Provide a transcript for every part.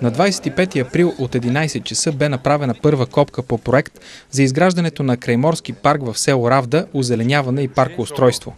На 25 април от 11 часа бе направена първа копка по проект за изграждането на крайморски парк в село Равда, озеленяване и паркоустройство.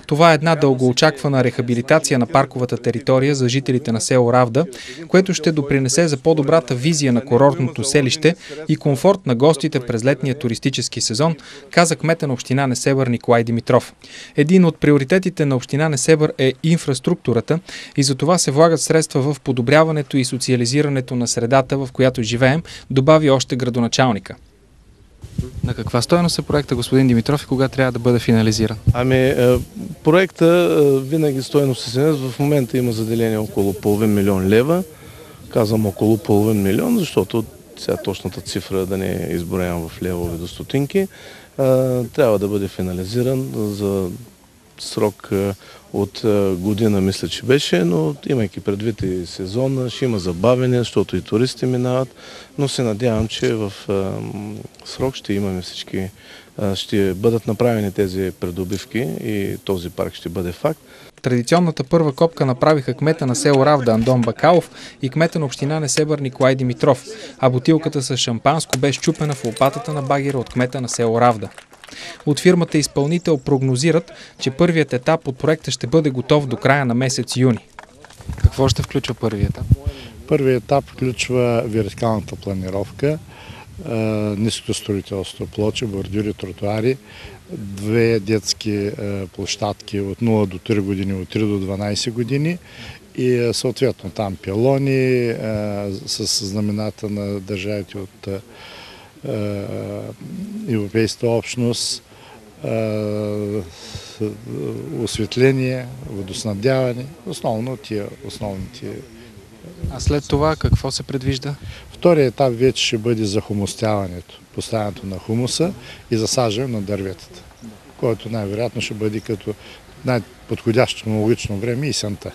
Това е една дългоочаквана рехабилитация на парковата територия за жителите на село Равда, което ще допринесе за по-добрата визия на курортното селище и комфорт на гостите през летния туристически сезон, каза кмета на община Несебър Николай Димитров. Един от приоритетите на община Несебър е инфраструктурата и за това се влагат средства в подобряването и социализирането на средата, в която живеем, добави още градоначалника. На каква стойност е проекта, господин Димитров, и кога трябва да бъде финализиран? Проекта винаги стойност се сменя. В момента има заделение около половин милион лева. Казвам около половин милион, защото сега точната цифра да не е изброена в левове до стотинки. Трябва да бъде финализиран за срок от година, мисля, че беше, но имайки предвид и сезона, ще има забавяне, защото и туристи минават, но се надявам, че в срок ще имаме всички, ще бъдат направени тези придобивки и този парк ще бъде факт. Традиционната първа копка направиха кмета на село Равда Андон Бакалов и кмета на община Несебър Николай Димитров, а бутилката с шампанско бе счупена в лопатата на багера от кмета на село Равда. От фирмата изпълнител прогнозират, че първият етап от проекта ще бъде готов до края на месец юни. Какво ще включва първият етап? Първият етап включва вертикалната планировка, ниското строителство, плочи, бордюри, тротуари, 2 детски площадки от 0 до 3 години, от 3 до 12 години и съответно там пилони с знамената на държавите от Европейската общност, осветление, водоснабдяване, основно тия основните. А след това какво се предвижда? Вторият етап вече ще бъде за хумустяването, поставянето на хумуса и засаждане на дърветата, който най-вероятно ще бъде като най-подходящо логично време и есента.